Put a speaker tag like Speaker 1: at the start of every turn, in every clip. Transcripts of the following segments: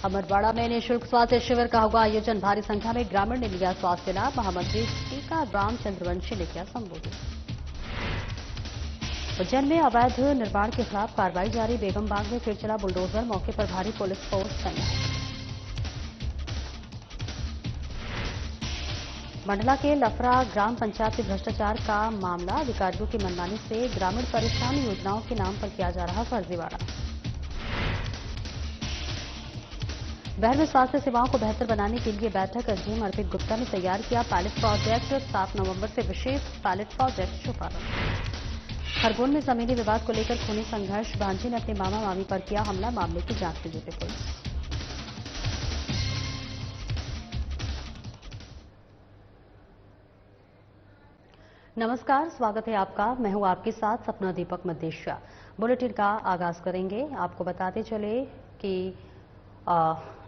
Speaker 1: अमरवाड़ा में निःशुल्क स्वास्थ्य शिविर का हुआ आयोजन। भारी संख्या में ग्रामीण ने लिया स्वास्थ्य लाभ। महामंत्री टीकाराम चंद्रवंशी ने किया संबोधित। उज्जैन में अवैध निर्माण के खिलाफ कार्रवाई जारी। बेगम बाग में फिर चला बुलडोजर। मौके पर भारी पुलिस फोर्स तैनात। मंडला के लफरा ग्राम पंचायत में भ्रष्टाचार का मामला। अधिकारियों की मनमानी से ग्रामीण परेशान। योजनाओं के नाम पर किया जा रहा फर्जीवाड़ा। बहर में स्वास्थ्य सेवाओं को बेहतर बनाने के लिए बैठक। एसडीएम अर्पित गुप्ता ने तैयार किया पायलट प्रोजेक्ट। 7 नवंबर से विशेष पायलट प्रोजेक्ट शुभारंभ। खरगोन में जमीनी विवाद को लेकर खूनी संघर्ष। भांजे ने अपने मामा मामी पर किया हमला। मामले की जांच में जुटी पुलिस। नमस्कार, स्वागत है आपका। मैं हूं आपके साथ सपना दीपक मदेशिया। बुलेटिन का आगाज करेंगे। आपको बताते चले कि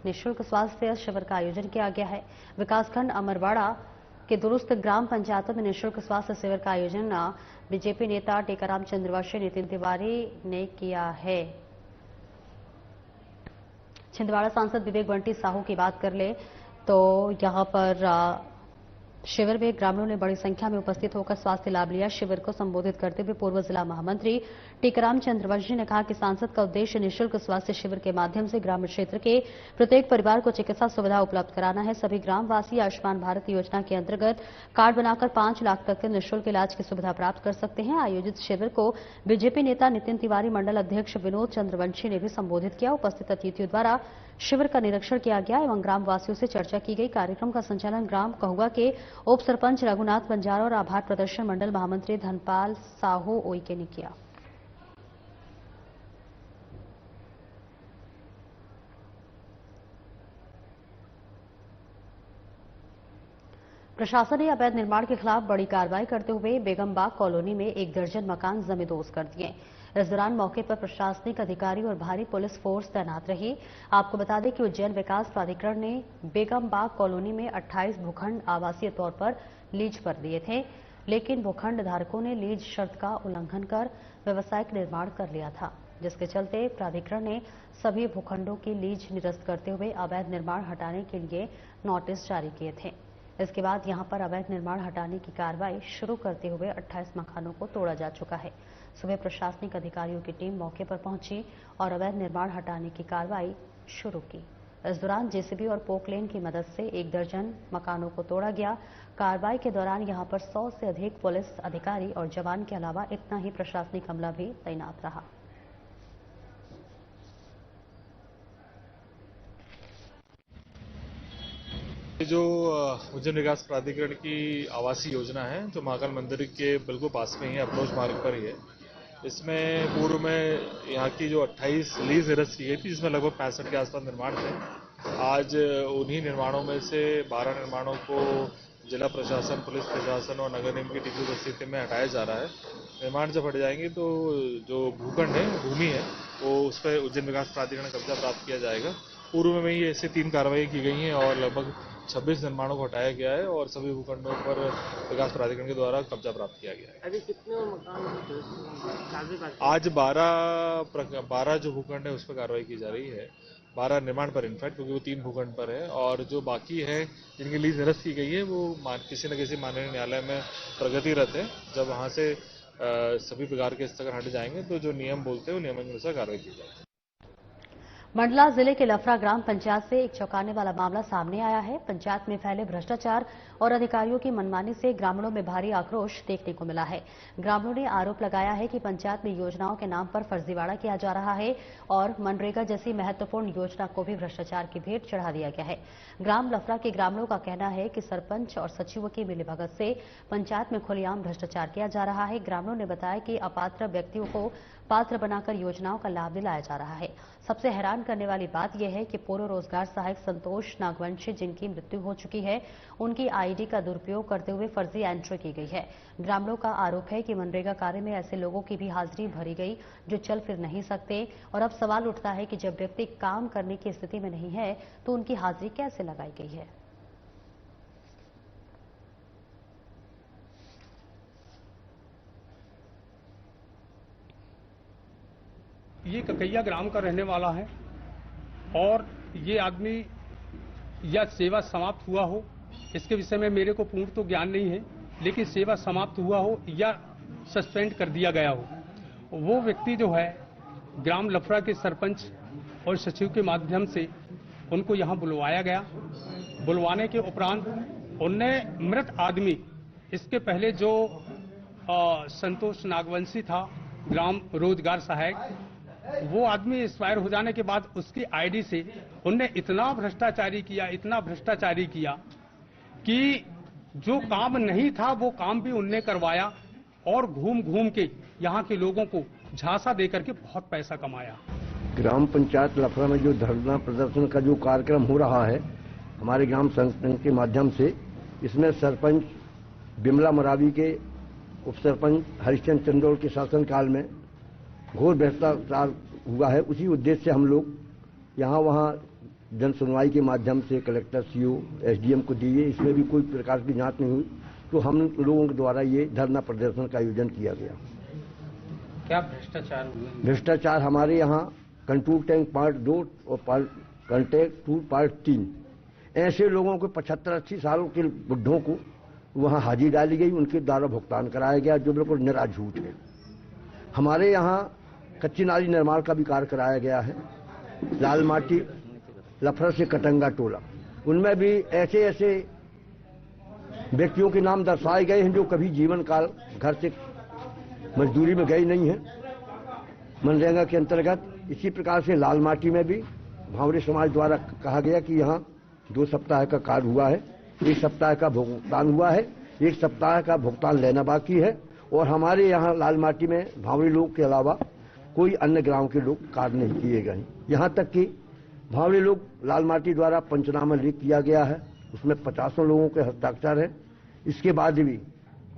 Speaker 1: निःशुल्क स्वास्थ्य शिविर का आयोजन किया गया है। विकासखंड अमरवाड़ा के दुरुस्त ग्राम पंचायतों में निःशुल्क स्वास्थ्य शिविर का आयोजन बीजेपी नेता टीकाराम चंद्रवंशी नितिन तिवारी ने किया है। छिंदवाड़ा सांसद विवेक बंटी साहू की बात कर ले तो यहां पर शिविर में ग्रामीणों ने बड़ी संख्या में उपस्थित होकर स्वास्थ्य लाभ लिया। शिविर को संबोधित करते हुए पूर्व जिला महामंत्री टीकाराम चंद्रवंशी ने कहा कि सांसद का उद्देश्य निःशुल्क स्वास्थ्य शिविर के माध्यम से ग्रामीण क्षेत्र के प्रत्येक परिवार को चिकित्सा सुविधा उपलब्ध कराना है। सभी ग्रामवासी आयुष्मान भारत योजना के अंतर्गत कार्ड बनाकर 5 लाख तक के निःशुल्क इलाज की सुविधा प्राप्त कर सकते हैं। आयोजित शिविर को बीजेपी नेता नितिन तिवारी, मंडल अध्यक्ष विनोद चंद्रवंशी ने भी संबोधित किया। उपस्थित अतिथियों द्वारा शिविर का निरीक्षण किया गया एवं ग्रामवासियों से चर्चा की गई। कार्यक्रम का संचालन ग्राम कहुआ के उप सरपंच रघुनाथ बंजारा और आभार प्रदर्शन मंडल महामंत्री धनपाल साहू ओईके ने किया। प्रशासन ने अवैध निर्माण के खिलाफ बड़ी कार्रवाई करते हुए बेगम बाग कॉलोनी में 1 दर्जन मकान जमींदोज कर दिए। इस दौरान मौके पर प्रशासनिक अधिकारी और भारी पुलिस फोर्स तैनात रही। आपको बता दें कि उज्जैन विकास प्राधिकरण ने बेगम बाग कॉलोनी में 28 भूखंड आवासीय तौर पर लीज पर दिए थे, लेकिन भूखंड धारकों ने लीज शर्त का उल्लंघन कर व्यावसायिक निर्माण कर लिया था, जिसके चलते प्राधिकरण ने सभी भूखंडों की लीज निरस्त करते हुए अवैध निर्माण हटाने के लिए नोटिस जारी किए थे। इसके बाद यहां पर अवैध निर्माण हटाने की कार्रवाई शुरू करते हुए 28 मकानों को तोड़ा जा चुका है। सुबह प्रशासनिक अधिकारियों की टीम मौके पर पहुंची और अवैध निर्माण हटाने की कार्रवाई शुरू की। इस दौरान जेसीबी और पोकलेन की मदद से 1 दर्जन मकानों को तोड़ा गया। कार्रवाई के दौरान यहां पर 100 से अधिक पुलिस अधिकारी और जवान के अलावा इतना ही प्रशासनिक अमला भी तैनात रहा।
Speaker 2: ये जो उज्जैन विकास प्राधिकरण की आवासीय योजना है जो महाकाल मंदिर के बिल्कुल पास में ही अप्रोच मार्ग पर ही है। इसमें पूर्व में यहाँ की जो 28 लीज निरस्त की गई थी, जिसमें लगभग 65 के आसपास निर्माण थे। आज उन्हीं निर्माणों में से 12 निर्माणों को जिला प्रशासन, पुलिस प्रशासन और नगर निगम की टीम की उपस्थिति में हटाया जा रहा है। निर्माण जब हट जाएंगे तो जो भूखंड है, भूमि है, वो उस पर उज्जैन विकास प्राधिकरण कब्जा प्राप्त किया जाएगा। पूर्व में ही ऐसे 3 कार्रवाई की गई हैं और लगभग 26 निर्माणों को हटाया गया है और सभी भूखंडों पर विकास प्राधिकरण के द्वारा कब्जा प्राप्त किया गया है।
Speaker 3: अभी कितने मकान
Speaker 2: आज 12 जो भूखंड है उस पर कार्रवाई की जा रही है। 12 निर्माण पर इनफैक्ट, क्योंकि वो 3 भूखंड पर है और जो बाकी है जिनकी लीज निरस्त की गई है वो किसी न किसी माननीय न्यायालय में प्रगतिरत है। जब वहां से सभी प्रकार के स्थगन हट जाएंगे तो जो नियम बोलते हैं वो नियम के अनुसार कार्रवाई की जाएगी।
Speaker 1: मंडला जिले के लफरा ग्राम पंचायत से एक चौंकाने वाला मामला सामने आया है। पंचायत में फैले भ्रष्टाचार और अधिकारियों की मनमानी से ग्रामीणों में भारी आक्रोश देखने को मिला है। ग्रामीणों ने आरोप लगाया है कि पंचायत में योजनाओं के नाम पर फर्जीवाड़ा किया जा रहा है और मनरेगा जैसी महत्वपूर्ण योजना को भी भ्रष्टाचार की भेंट चढ़ा दिया गया है। ग्राम लफरा के ग्रामीणों का कहना है कि सरपंच और सचिवों की मिलीभगत से पंचायत में खुलेआम भ्रष्टाचार किया जा रहा है। ग्रामीणों ने बताया कि अपात्र व्यक्तियों को पात्र बनाकर योजनाओं का लाभ दिलाया जा रहा है। सबसे हैरान करने वाली बात यह है कि पूर्व रोजगार सहायक संतोष नागवंशी, जिनकी मृत्यु हो चुकी है, उनकी आईडी का दुरुपयोग करते हुए फर्जी एंट्री की गई है। ग्रामीणों का आरोप है कि मनरेगा कार्य में ऐसे लोगों की भी हाजिरी भरी गई जो चल फिर नहीं सकते और अब सवाल उठता है कि जब व्यक्ति काम करने की स्थिति में नहीं है तो उनकी हाजिरी कैसे लगाई गई है।
Speaker 4: ये ककैया ग्राम का रहने वाला है और ये आदमी या सेवा समाप्त हुआ हो, इसके विषय में मेरे को पूर्ण तो ज्ञान नहीं है, लेकिन सेवा समाप्त हुआ हो या सस्पेंड कर दिया गया हो। वो व्यक्ति जो है ग्राम लफड़ा के सरपंच और सचिव के माध्यम से उनको यहाँ बुलवाया गया। बुलवाने के उपरांत उनने मृत आदमी, इसके पहले जो संतोष नागवंशी था ग्राम रोजगार सहायक, वो आदमी एक्सपायर हो जाने के बाद उसकी आईडी से उनने इतना भ्रष्टाचारी किया कि जो काम नहीं था वो काम भी उनने करवाया और घूम घूम के यहाँ के लोगों को झांसा देकर के बहुत पैसा कमाया।
Speaker 5: ग्राम पंचायत लफड़ा में जो धरना प्रदर्शन का जो कार्यक्रम हो रहा है हमारे ग्राम संगठन के माध्यम से, इसमें सरपंच बिमला मरावी के उप सरपंच हरिश्चंद्र चंदोल के शासनकाल में घोर भ्रष्टाचार हुआ है। उसी उद्देश्य से हम लोग यहाँ वहाँ जन सुनवाई के माध्यम से कलेक्टर, सीओ, एसडीएम को दिए, इसमें भी कोई प्रकार की जांच नहीं हुई, तो हम लोगों के द्वारा ये धरना प्रदर्शन का आयोजन किया गया।
Speaker 4: क्या भ्रष्टाचार हुआ?
Speaker 5: भ्रष्टाचार हमारे यहाँ कंट्रोल टैंक पार्ट 2 और कंटेक्ट 2 पार्ट 3 ऐसे लोगों को 75-80 सालों के बुढ़ों को वहाँ हाजिरी डाली गई, उनके द्वारा भुगतान कराया गया, जो बिल्कुल निरा झूठ है। हमारे यहाँ कच्ची नाली निर्माण का भी कार्य कराया गया है। लाल माटी लफड़ा से कटंगा टोला, उनमें भी ऐसे ऐसे व्यक्तियों के नाम दर्शाए गए हैं जो कभी जीवन काल घर से मजदूरी में गए नहीं है मनरेगा के अंतर्गत। इसी प्रकार से लाल माटी में भी भावरे समाज द्वारा कहा गया कि यहाँ 2 सप्ताह का कार्य हुआ है, 1 सप्ताह का भुगतान हुआ है, 1 सप्ताह का भुगतान लेना बाकी है। और हमारे यहाँ लाल माटी में भावरे लोग के अलावा कोई अन्य गांव के लोग कार्य नहीं किए गए। यहाँ तक कि भावरे लोग लाल माटी द्वारा पंचनामा लिख किया गया है, उसमें 50 लोगों के हस्ताक्षर हैं। इसके बाद भी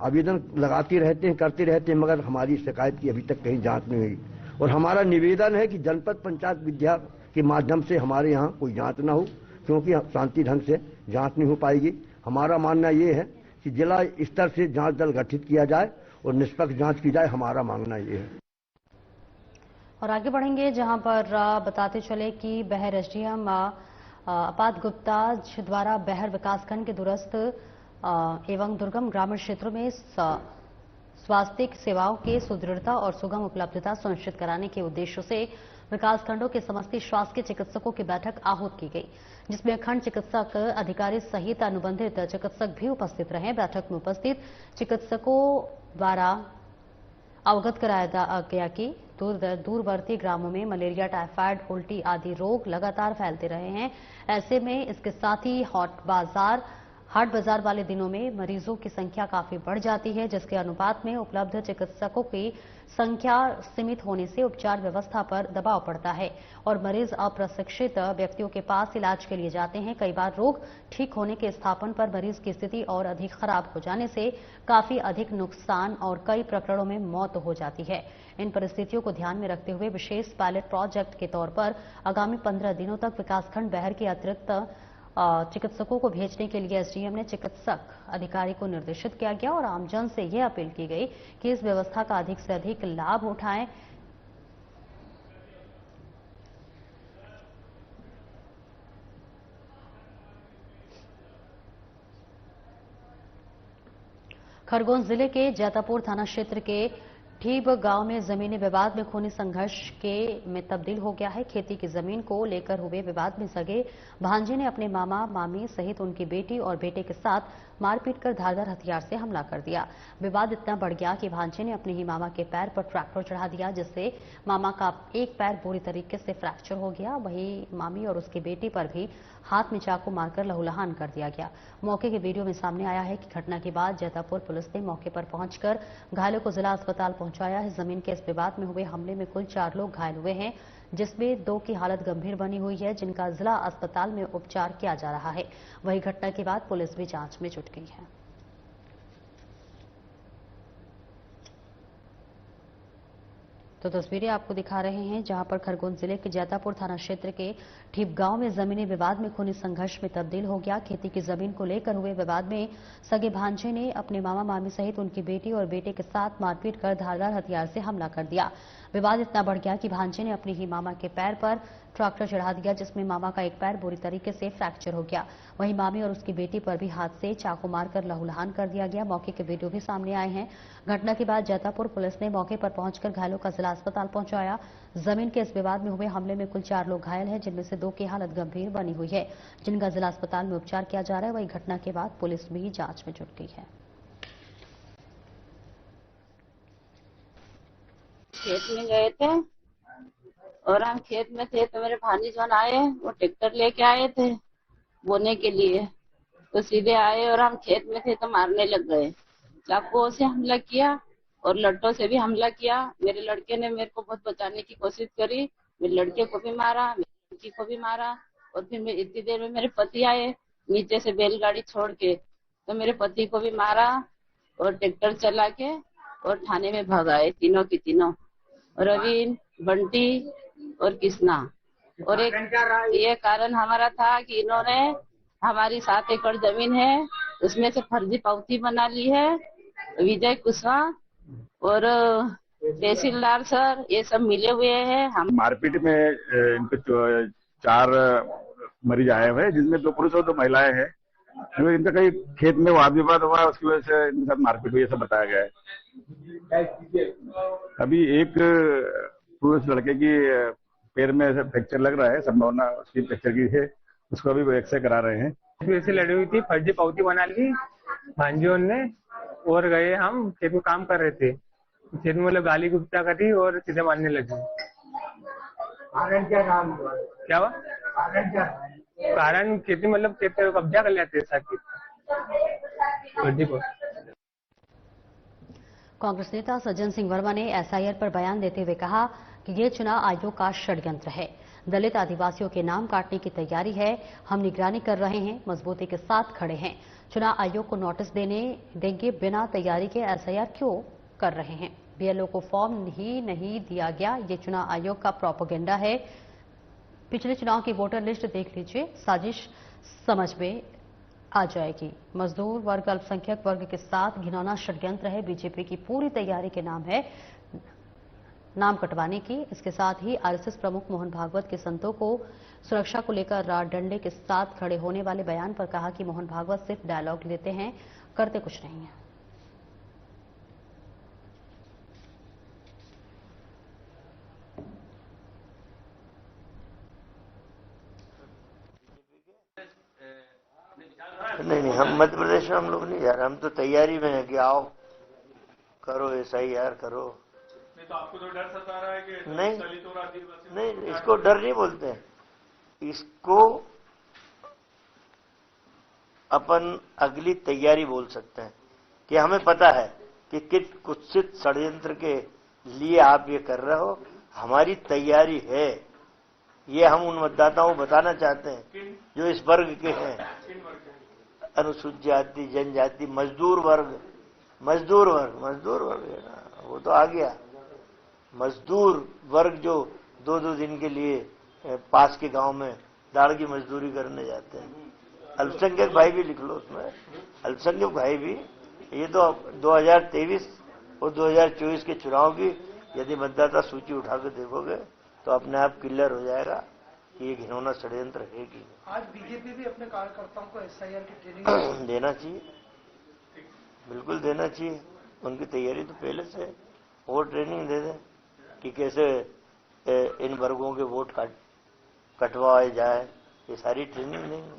Speaker 5: आवेदन लगाते रहते हैं, करते रहते हैं, मगर हमारी शिकायत की अभी तक कहीं जांच नहीं हुई। और हमारा निवेदन है कि जनपद पंचायत विद्या के माध्यम से हमारे यहाँ कोई जांच ना हो, क्योंकि शांति ढंग से जांच नहीं हो पाएगी। हमारा मानना ये है कि जिला स्तर से जांच दल गठित किया जाए और निष्पक्ष जांच की जाए, हमारा मानना ये है।
Speaker 1: और आगे बढ़ेंगे जहां पर बताते चले कि बहर एसडीएम अपात गुप्ता द्वारा बहर विकासखंड के दूरस्थ एवं दुर्गम ग्रामीण क्षेत्रों में स्वास्थ्य सेवाओं के सुदृढ़ता और सुगम उपलब्धता सुनिश्चित कराने के उद्देश्य से विकासखंडों के समस्त शासकीय चिकित्सकों की बैठक आहूत की गई, जिसमें खंड चिकित्सक अधिकारी सहित अनुबंधित चिकित्सक भी उपस्थित रहे। बैठक में उपस्थित चिकित्सकों द्वारा अवगत कराया गया कि दूरवर्ती ग्रामों में मलेरिया, टाइफाइड, उल्टी आदि रोग लगातार फैलते रहे हैं। ऐसे में इसके साथ ही हाट बाजार वाले दिनों में मरीजों की संख्या काफी बढ़ जाती है, जिसके अनुपात में उपलब्ध चिकित्सकों की संख्या सीमित होने से उपचार व्यवस्था पर दबाव पड़ता है और मरीज अप्रशिक्षित व्यक्तियों के पास इलाज के लिए जाते हैं। कई बार रोग ठीक होने के स्थापन पर मरीज की स्थिति और अधिक खराब हो जाने से काफी अधिक नुकसान और कई प्रकरणों में मौत हो जाती है। इन परिस्थितियों को ध्यान में रखते हुए विशेष पायलट प्रोजेक्ट के तौर पर आगामी 15 दिनों तक विकासखंड बहर के अतिरिक्त चिकित्सकों को भेजने के लिए एसडीएम ने चिकित्सक अधिकारी को निर्देशित किया गया और आमजन से यह अपील की गई कि इस व्यवस्था का अधिक से अधिक लाभ उठाएं। खरगोन जिले के जैतापुर थाना क्षेत्र के ठीब गांव में जमीनी विवाद में खूनी संघर्ष में तब्दील हो गया है। खेती की जमीन को लेकर हुए विवाद में सगे भांजे ने अपने मामा मामी सहित उनकी बेटी और बेटे के साथ मारपीट कर धारदार हथियार से हमला कर दिया। विवाद इतना बढ़ गया कि भांजे ने अपने ही मामा के पैर पर ट्रैक्टर चढ़ा दिया, जिससे मामा का एक पैर बुरी तरीके से फ्रैक्चर हो गया। वहीं मामी और उसकी बेटी पर भी हाथ में चाकू मारकर लहूलुहान कर दिया गया। मौके के वीडियो में सामने आया है कि घटना के बाद जैतापुर पुलिस ने मौके पर पहुंचकर घायलों को जिला अस्पताल पहुंचाया है। जमीन के इस विवाद में हुए हमले में कुल 4 लोग घायल हुए हैं, जिसमें 2 की हालत गंभीर बनी हुई है, जिनका जिला अस्पताल में उपचार किया जा रहा है। वहीं घटना के बाद पुलिस भी जांच में जुट गई है। तो तस्वीरें आपको दिखा रहे हैं जहां पर खरगोन जिले के जैतापुर थाना क्षेत्र के ठीब गांव में जमीनी विवाद में खूनी संघर्ष में तब्दील हो गया। खेती की जमीन को लेकर हुए विवाद में सगे भांजे ने अपने मामा मामी सहित उनकी बेटी और बेटे के साथ मारपीट कर धारदार हथियार से हमला कर दिया। विवाद इतना बढ़ गया कि भांजे ने अपनी ही मामा के पैर पर ट्रैक्टर चढ़ा दिया, जिसमें मामा का एक पैर बुरी तरीके से फ्रैक्चर हो गया। वहीं मामी और उसकी बेटी पर भी हाथ से चाकू मारकर लहूलुहान कर दिया गया। मौके के वीडियो भी सामने आए हैं। घटना के बाद जैतापुर पुलिस ने मौके पर पहुंचकर घायलों का जिला अस्पताल पहुंचाया। जमीन के इस विवाद में हुए हमले में कुल 4 लोग घायल हैं, जिनमें से 2 की हालत गंभीर बनी हुई है, जिनका जिला अस्पताल में उपचार किया जा रहा है। वहीं घटना के बाद पुलिस भी जांच में जुट गई है।
Speaker 6: खेत में गए थे और हम खेत में थे तो मेरे भांजीजन आए, वो ट्रैक्टर लेके आए थे बोने के लिए। तो सीधे आए और हम खेत में थे तो मारने लग गए। चाकुओं से हमला किया और लट्टों से भी हमला किया। मेरे लड़के ने मेरे को बहुत बचाने की कोशिश करी, मेरे लड़के को भी मारा, मेरी लड़की को भी मारा। और फिर इतनी देर में मेरे पति आए नीचे से बैलगाड़ी छोड़ के, तो मेरे पति को भी मारा और ट्रैक्टर चला के और थाने में भगाए, तीनों की तीनों, रवीन, बंटी और कृष्णा। और एक ये कारण हमारा था कि इन्होंने हमारी 7 एकड़ जमीन है, उसमें से फर्जी पावती बना ली है। विजय कुशवाहा और तहसीलदार सर ये सब मिले हुए हैं। हम
Speaker 7: मारपीट में इनके 4 मरीज आए हुए हैं, जिसमें 2 पुरुष और 2 महिलाएं हैं। इनका कहीं खेत में वाद विवाद हुआ, उसकी वजह से इनके साथ मारपीट हुई, ऐसा बताया गया है। अभी एक पुरुष लड़के की पैर में ऐसा फ्रैक्चर लग रहा है, संभावना उसकी फ्रैक्चर की है, उसको अभी एक्सरे करा रहे हैं।
Speaker 3: ऐसे लड़ी हुई थी, फर्जी पावती बना ली भांजियों ने और गए। हम खेत में काम कर रहे थे, खेत में मतलब गाली गुप्ता करी और सीधे मारने लगे। कारण क्या नाम क्या हुआ? कारण खेती मतलब खेत पे कब्जा कर लेते फर्जी को।
Speaker 1: कांग्रेस नेता सज्जन सिंह वर्मा ने एसआईआर पर बयान देते हुए कहा कि ये चुनाव आयोग का षड्यंत्र है। दलित आदिवासियों के नाम काटने की तैयारी है। हम निगरानी कर रहे हैं, मजबूती के साथ खड़े हैं। चुनाव आयोग को नोटिस देंगे, बिना तैयारी के एसआईआर क्यों कर रहे हैं? बीएलओ को फॉर्म ही नहीं दिया गया, ये चुनाव आयोग का प्रोपेगेंडा है। पिछले चुनाव की वोटर लिस्ट देख लीजिए, साजिश समझ में आ जाएगी। मजदूर वर्ग, अल्पसंख्यक वर्ग के साथ घिनौना षड्यंत्र है। बीजेपी की पूरी तैयारी के नाम है नाम कटवाने की। इसके साथ ही आरएसएस प्रमुख मोहन भागवत के संतों को सुरक्षा को लेकर डंडे के साथ खड़े होने वाले बयान पर कहा कि मोहन भागवत सिर्फ डायलॉग लेते हैं, करते कुछ नहीं है।
Speaker 8: नहीं, हम मध्य प्रदेश में हम लोग नहीं जा रहे। हम तो तैयारी में है कि आओ करो एसआईआर करो।
Speaker 2: नहीं तो आपको तो डर सता रहा है कि
Speaker 8: नहीं, इसको डर नहीं बोलते, इसको अपन अगली तैयारी बोल सकते हैं कि हमें पता है कि किस कुत्सित षड्यंत्र के लिए आप ये कर रहे हो। हमारी तैयारी है, ये हम उन मतदाताओं को बताना चाहते हैं जो इस वर्ग के हैं, अनुसूचित जाति, जनजाति, मजदूर वर्ग है ना, वो तो आ गया। मजदूर वर्ग जो 2-2 दिन के लिए पास के गांव में दाड़ की मजदूरी करने जाते हैं। अल्पसंख्यक भाई भी लिख लो उसमें, अल्पसंख्यक भाई भी। ये तो 2023 और 2024 के चुनाव की यदि मतदाता सूची उठा के देखोगे तो अपने आप क्लियर हो जाएगा कि ये घिनौना षड्यंत्र है कि।
Speaker 3: आज बीजेपी भी अपने कार्यकर्ताओं को एसआईआर की ट्रेनिंग
Speaker 8: देना चाहिए, बिल्कुल देना चाहिए। उनकी तैयारी तो पहले से, और ट्रेनिंग दे दें कि कैसे इन वर्गों के वोट कटवाए जाए, ये सारी ट्रेनिंग देंगे।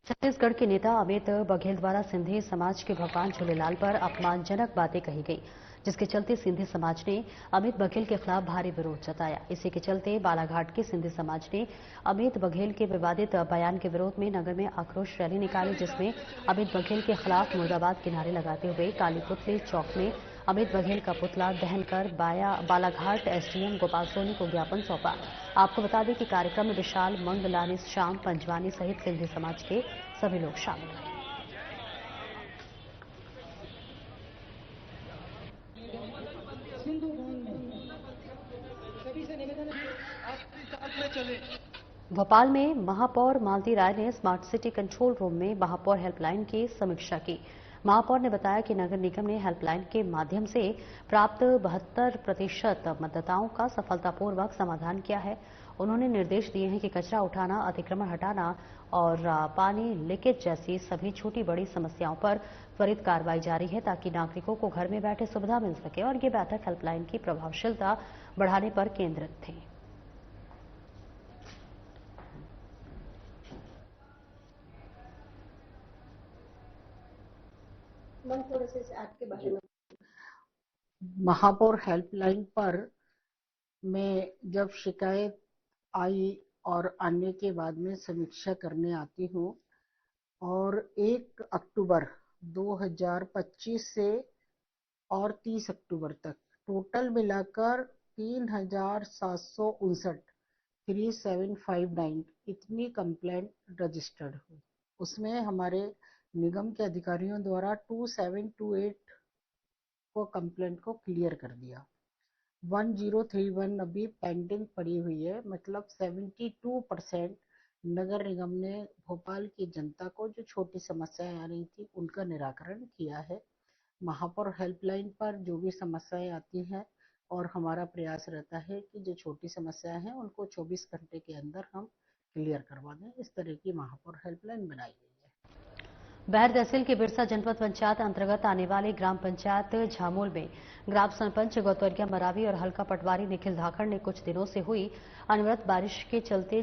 Speaker 1: छत्तीसगढ़ के नेता अमित बघेल द्वारा सिंधी समाज के भगवान झूलेलाल पर अपमानजनक बातें कही गई, जिसके चलते सिंधी समाज ने अमित बघेल के खिलाफ भारी विरोध जताया। इसी के चलते बालाघाट के सिंधी समाज ने अमित बघेल के विवादित बयान के विरोध में नगर में आक्रोश रैली निकाली, जिसमें अमित बघेल के खिलाफ मुर्दाबाद के नारे लगाते हुए कालीपुतली चौक में अमित बघेल का पुतला दहन कर बालाघाट एसडीएम गोपाल सोनी को ज्ञापन सौंपा। आपको बता दें कि कार्यक्रम में विशाल, मंगलानी, श्याम पंजवानी सहित सिंधी समाज के सभी लोग शामिल हुए। भोपाल में महापौर मालती राय ने स्मार्ट सिटी कंट्रोल रूम में महापौर हेल्पलाइन की समीक्षा की। महापौर ने बताया कि नगर निगम ने हेल्पलाइन के माध्यम से प्राप्त 72% मतदाताओं का सफलतापूर्वक समाधान किया है। उन्होंने निर्देश दिए हैं कि कचरा उठाना, अतिक्रमण हटाना और पानी लीकेज जैसी सभी छोटी बड़ी समस्याओं पर त्वरित कार्रवाई जारी है, ताकि नागरिकों को घर में बैठे सुविधा मिल सके। और ये बैठक हेल्पलाइन की प्रभावशीलता बढ़ाने पर केंद्रित थी।
Speaker 9: महापौर हेल्पलाइन पर मैं जब शिकायत आई और आने के बाद में समीक्षा करने आती हूँ और 1 अक्टूबर 2025 से और 30 अक्टूबर तक टोटल मिलाकर 3759 इतनी कंप्लेंट रजिस्टर्ड हुई। उसमें हमारे निगम के अधिकारियों द्वारा 2728 को कंप्लेंट को क्लियर कर दिया। 1031 अभी पेंडिंग पड़ी हुई है, मतलब 72% नगर निगम ने भोपाल की जनता को जो छोटी समस्याएं आ रही थी उनका निराकरण किया है। महापौर हेल्पलाइन पर जो भी समस्याएं आती हैं और हमारा प्रयास रहता है कि जो छोटी समस्याएं हैं उनको 24 घंटे के अंदर हम क्लियर करवा दें। इस तरह की महापौर हेल्पलाइन बनाई गई है।
Speaker 1: बैर तहसील के बिरसा जनपद पंचायत अंतर्गत आने वाली ग्राम पंचायत झामोल में ग्राम सरपंच गौतरिया मरावी और हल्का पटवारी निखिल धाकड़ ने कुछ दिनों से हुई अनवरत बारिश के चलते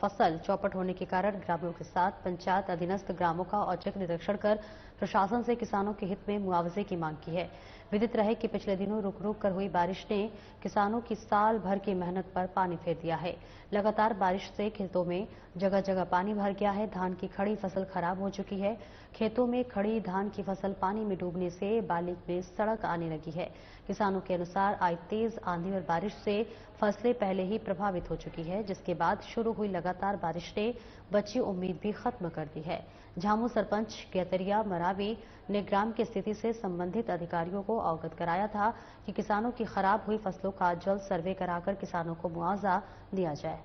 Speaker 1: फसल चौपट होने के कारण ग्रामीणों के साथ पंचायत अधीनस्थ ग्रामों का औचक निरीक्षण कर प्रशासन से किसानों के हित में मुआवजे की मांग की है। विदित रहे कि पिछले दिनों रुक रुक कर हुई बारिश ने किसानों की साल भर की मेहनत पर पानी फेर दिया है। लगातार बारिश से खेतों में जगह जगह पानी भर गया है। धान की खड़ी फसल खराब हो चुकी है। खेतों में खड़ी धान की फसल पानी में डूबने से बाली में सड़क आने लगी है। किसानों के अनुसार आई तेज आंधी और बारिश से फसलें पहले ही प्रभावित हो चुकी है, जिसके बाद शुरू हुई लगातार बारिश ने बची उम्मीद भी खत्म कर दी है। झामू सरपंच गौतरिया मरावी ने ग्राम की स्थिति से संबंधित अधिकारियों को अवगत कराया था कि किसानों की खराब हुई फसलों का जल्द सर्वे कराकर किसानों को मुआवजा दिया जाए।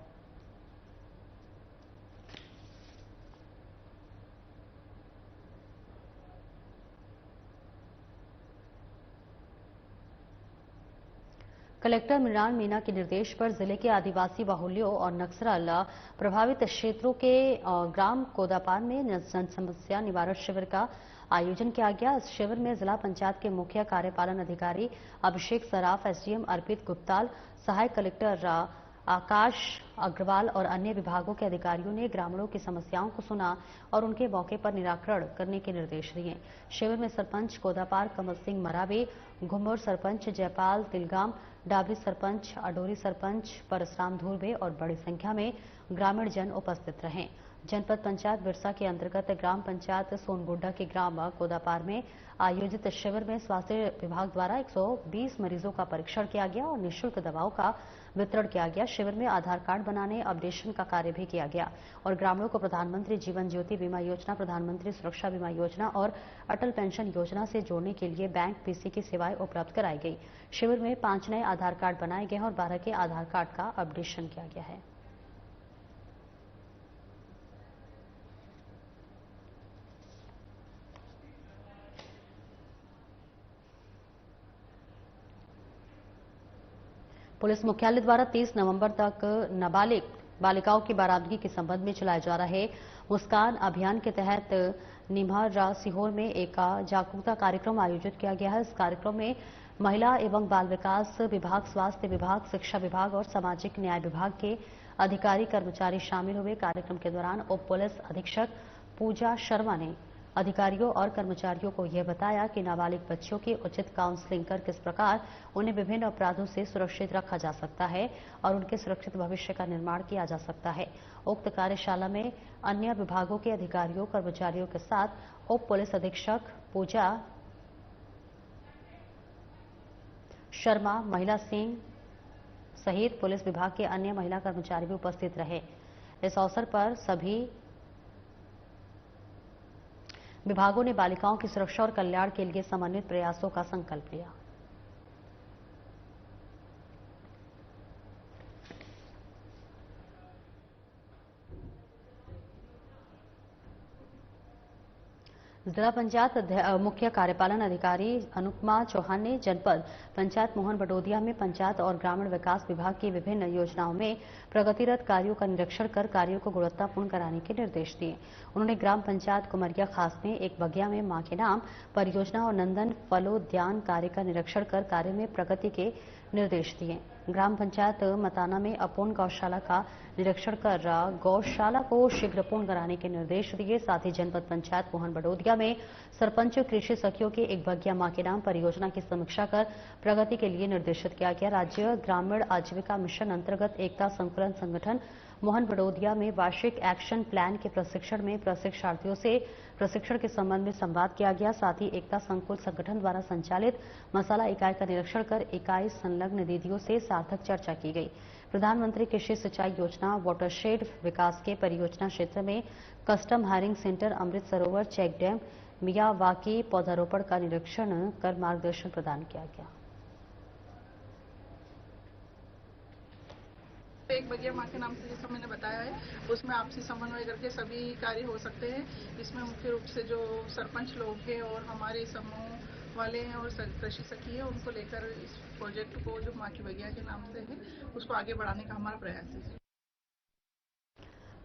Speaker 1: कलेक्टर मृणाल मीना के निर्देश पर जिले के आदिवासी बाहुल्यों और नक्सल प्रभावित क्षेत्रों के ग्राम कोदापार में जन समस्या निवारण शिविर का आयोजन किया गया। इस शिविर में जिला पंचायत के मुख्य कार्यपालन अधिकारी अभिषेक सराफ, एसडीएम अर्पित गुप्ताल, सहायक कलेक्टर आकाश अग्रवाल और अन्य विभागों के अधिकारियों ने ग्रामीणों की समस्याओं को सुना और उनके मौके पर निराकरण करने के निर्देश दिए। शिविर में सरपंच कोदापार कमल सिंह मरावी, घुम्मर सरपंच जयपाल तिलगाम, डाबरी सरपंच, अडोरी सरपंच परसराम धुर्वे और बड़ी संख्या में ग्रामीण जन उपस्थित रहे। जनपद पंचायत बिरसा के अंतर्गत ग्राम पंचायत सोनगुड्डा के ग्राम कोदापार में आयोजित शिविर में स्वास्थ्य विभाग द्वारा 120 मरीजों का परीक्षण किया गया और निःशुल्क दवाओं का वितरण किया गया। शिविर में आधार कार्ड बनाने, अपडेशन का कार्य भी किया गया और ग्रामीणों को प्रधानमंत्री जीवन ज्योति बीमा योजना, प्रधानमंत्री सुरक्षा बीमा योजना और अटल पेंशन योजना से जोड़ने के लिए बैंक पीसी की सेवाएं उपलब्ध कराई गई। शिविर में 5 नए आधार कार्ड बनाए गए और 12 के आधार कार्ड का अपडेशन किया गया है। पुलिस मुख्यालय द्वारा 30 नवंबर तक नाबालिग बालिकाओं की बरामदगी के संबंध में चलाए जा रहे मुस्कान अभियान के तहत निम्हर सीहोर में एक जागरूकता कार्यक्रम आयोजित किया गया है। इस कार्यक्रम में महिला एवं बाल विकास विभाग, स्वास्थ्य विभाग, शिक्षा विभाग और सामाजिक न्याय विभाग के अधिकारी कर्मचारी शामिल हुए। कार्यक्रम के दौरान उप पुलिस अधीक्षक पूजा शर्मा ने अधिकारियों और कर्मचारियों को यह बताया कि नाबालिग बच्चियों की उचित काउंसलिंग कर किस प्रकार उन्हें विभिन्न अपराधों से सुरक्षित रखा जा सकता है और उनके सुरक्षित भविष्य का निर्माण किया जा सकता है। उक्त कार्यशाला में अन्य विभागों के अधिकारियों कर्मचारियों के साथ उप पुलिस अधीक्षक पूजा शर्मा, महिला सिंह सहित पुलिस विभाग के अन्य महिला कर्मचारी भी उपस्थित रहे। इस अवसर पर सभी विभागों ने बालिकाओं की सुरक्षा और कल्याण के लिए समन्वित प्रयासों का संकल्प लिया। जिला पंचायत मुख्य कार्यपालन अधिकारी अनुपमा चौहान ने जनपद पंचायत मोहन बडोदिया में पंचायत और ग्रामीण विकास विभाग की विभिन्न योजनाओं में प्रगतिरत कार्यों का निरीक्षण कर कार्यों को गुणवत्तापूर्ण कराने के निर्देश दिए। उन्होंने ग्राम पंचायत कुमरिया खास में एक बगिया में मां के नाम परियोजना और नंदन फलोद्यान कार्य का निरीक्षण कर कार्य में प्रगति के निर्देश दिए। ग्राम पंचायत मताना में अपूर्ण गौशाला का निरीक्षण कर गौशाला को शीघ्र पूर्ण कराने के निर्देश दिए। साथ ही जनपद पंचायत मोहन बडोदिया में सरपंच कृषि सखियों के एक बगिया मां के नाम परियोजना की समीक्षा कर प्रगति के लिए निर्देशित किया गया। राज्य ग्रामीण आजीविका मिशन अंतर्गत एकता संकुलन संगठन मोहन बडोदिया में वार्षिक एक्शन प्लान के प्रशिक्षण में प्रशिक्षार्थियों से प्रशिक्षण के संबंध में संवाद किया गया। साथ ही एकता संकुल संगठन द्वारा संचालित मसाला इकाई का निरीक्षण कर इकाई संलग्न दीदियों से सार्थक चर्चा की गई। प्रधानमंत्री कृषि सिंचाई योजना वाटरशेड विकास के परियोजना क्षेत्र में custom hiring centre Amrit Sarovar check dam Miyawaki पौधारोपण का निरीक्षण कर मार्गदर्शन प्रदान किया गया।
Speaker 10: एक बगिया मां के नाम से जैसा मैंने बताया है, उसमें आपसी समन्वय करके सभी कार्य हो सकते हैं। इसमें मुख्य रूप से जो सरपंच लोग हैं और हमारे समूह वाले हैं और कृषि सखी है, उनको लेकर इस प्रोजेक्ट को जो मां की बगिया के नाम से है उसको आगे बढ़ाने का हमारा प्रयास है।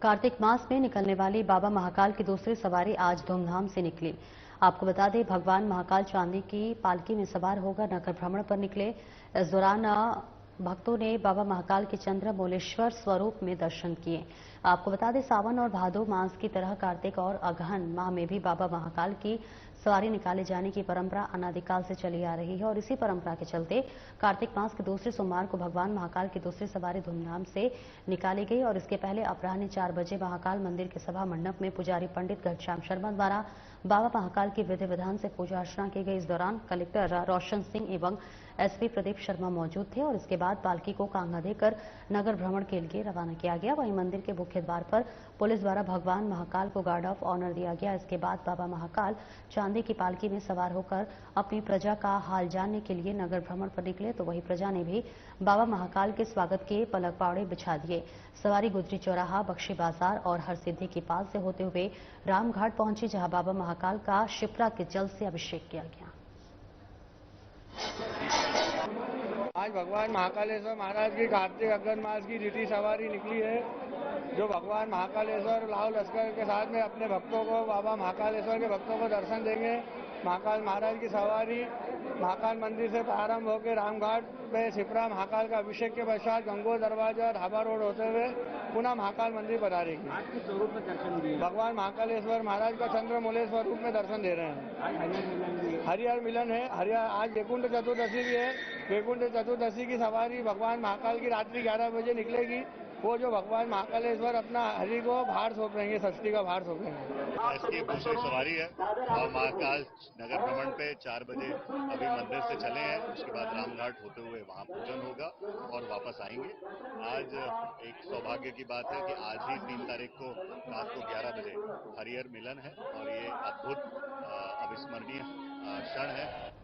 Speaker 1: कार्तिक मास में निकलने वाली बाबा महाकाल की दूसरी सवारी आज धूमधाम से निकली। आपको बता दें, भगवान महाकाल चांदी की पालकी में सवार होकर नगर भ्रमण पर निकले। इस दौरान भक्तों ने बाबा महाकाल के चंद्रमौलेश्वर स्वरूप में दर्शन किए। आपको बता दें, सावन और भादो मास की तरह कार्तिक और अगहन माह में भी बाबा महाकाल की सवारी निकाले जाने की परंपरा अनादिकाल से चली आ रही है और इसी परंपरा के चलते कार्तिक मास के दूसरे सोमवार को भगवान महाकाल की दूसरी सवारी धूमधाम से निकाली गई और इसके पहले अपराह्न 4 बजे महाकाल मंदिर के सभा मंडप में पुजारी पंडित घनश्याम शर्मा द्वारा बाबा महाकाल की विधि विधान से पूजा अर्चना की गई। इस दौरान कलेक्टर रोशन सिंह एवं एसपी प्रदीप शर्मा मौजूद थे और इसके बाद पालकी को कांगा देकर नगर भ्रमण के लिए रवाना किया गया। वहीं मंदिर के मुख्य द्वार पर पुलिस द्वारा भगवान महाकाल को गार्ड ऑफ ऑनर दिया गया। इसके बाद बाबा महाकाल चांदी की पालकी में सवार होकर अपनी प्रजा का हाल जानने के लिए नगर भ्रमण पर निकले, तो वही प्रजा ने भी बाबा महाकाल के स्वागत के पलक पावड़े बिछा दिए। सवारी गुजरी चौराहा, बख्शी बाजार और हरसिद्धि की पाल से होते हुए रामघाट पहुंची, जहां बाबा महाकाल का शिप्रा के जल से अभिषेक किया गया।
Speaker 11: आज भगवान महाकालेश्वर महाराज की कार्तिक अगहन मास की द्वितीय सवारी निकली है, जो भगवान महाकालेश्वर लाहौल लश्कर के साथ में अपने भक्तों को, बाबा महाकालेश्वर के भक्तों को दर्शन देंगे। महाकाल महाराज की सवारी महाकाल मंदिर से प्रारंभ होकर रामघाट में शिप्रा महाकाल का अभिषेक के पश्चात गंगोह दरवाजा ढाबा रोड होते हुए पुनः महाकाल मंदिर पधारेगी। आज किस स्वरूप में दर्शन दिए? भगवान महाकालेश्वर महाराज का चंद्रमौलेश्वर स्वरूप में दर्शन दे रहे हैं। हरिहर मिलन है। हरिहर आज वैकुंठ चतुर्दशी भी है। वैकुंठ चतुर्दशी की सवारी भगवान महाकाल की रात्रि 11 बजे निकलेगी। वो जो भगवान महाकालेश्वर अपना हरि को भार सौंपेंगे, षष्ठी का भार सौंपेंगे।
Speaker 12: इसकी दूसरी सवारी है और महाकाल नगर भ्रमण पे 4 बजे अभी मंदिर से चले हैं। उसके बाद रामघाट होते हुए वहाँ पूजन होगा और वापस आएंगे। आज एक सौभाग्य की बात है कि आज ही 3 तारीख को रात को 11 बजे हरिहर मिलन है और ये अद्भुत अविस्मरणीय क्षण है।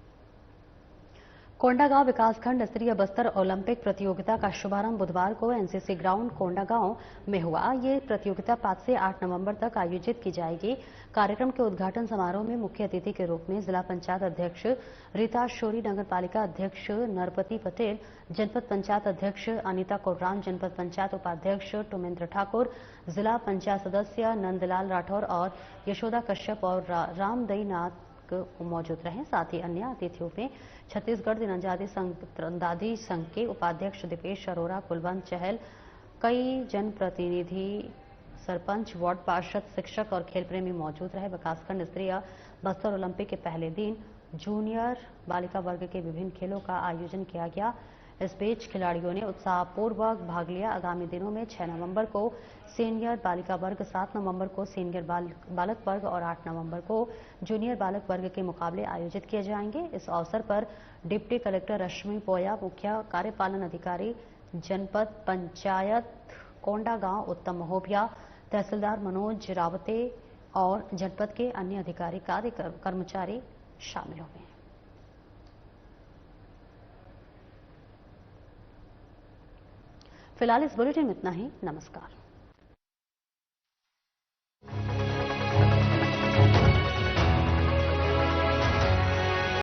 Speaker 1: कोंडागांव विकासखंड स्तरीय बस्तर ओलंपिक प्रतियोगिता का शुभारंभ बुधवार को एनसीसी ग्राउंड कोंडागांव में हुआ। ये प्रतियोगिता 5 से 8 नवंबर तक आयोजित की जाएगी। कार्यक्रम के उद्घाटन समारोह में मुख्य अतिथि के रूप में जिला पंचायत अध्यक्ष रीता शोरी, नगर पालिका अध्यक्ष नरपति पटेल, जनपद पंचायत अध्यक्ष अनिता कोर्राम, जनपद पंचायत उपाध्यक्ष टुमेंद्र ठाकुर, जिला पंचायत सदस्य नंदलाल राठौर और यशोदा कश्यप और रामदई नाथ मौजूद रहे। साथ ही अन्य अतिथियों में छत्तीसगढ़ तीरंदाजी संघ के उपाध्यक्ष दीपेश अरोरा, कुलवंत चहल, कई जनप्रतिनिधि, सरपंच, वार्ड पार्षद, शिक्षक और खेल प्रेमी मौजूद रहे। विकासखंड स्तरीय बस्तर ओलंपिक के पहले दिन जूनियर बालिका वर्ग के विभिन्न खेलों का आयोजन किया गया। इस बीच खिलाड़ियों ने उत्साहपूर्वक भाग लिया। आगामी दिनों में 6 नवंबर को सीनियर बालिका वर्ग, 7 नवंबर को सीनियर बालक वर्ग और 8 नवंबर को जूनियर बालक वर्ग के मुकाबले आयोजित किए जाएंगे। इस अवसर पर डिप्टी कलेक्टर रश्मि पोया, मुख्य कार्यपालन अधिकारी जनपद पंचायत कोंडागांव उत्तम महोबिया, तहसीलदार मनोज रावते और जनपद के अन्य अधिकारी कर्मचारी शामिल हुए। फिलहाल इस बुलेटिन में इतना ही। नमस्कार।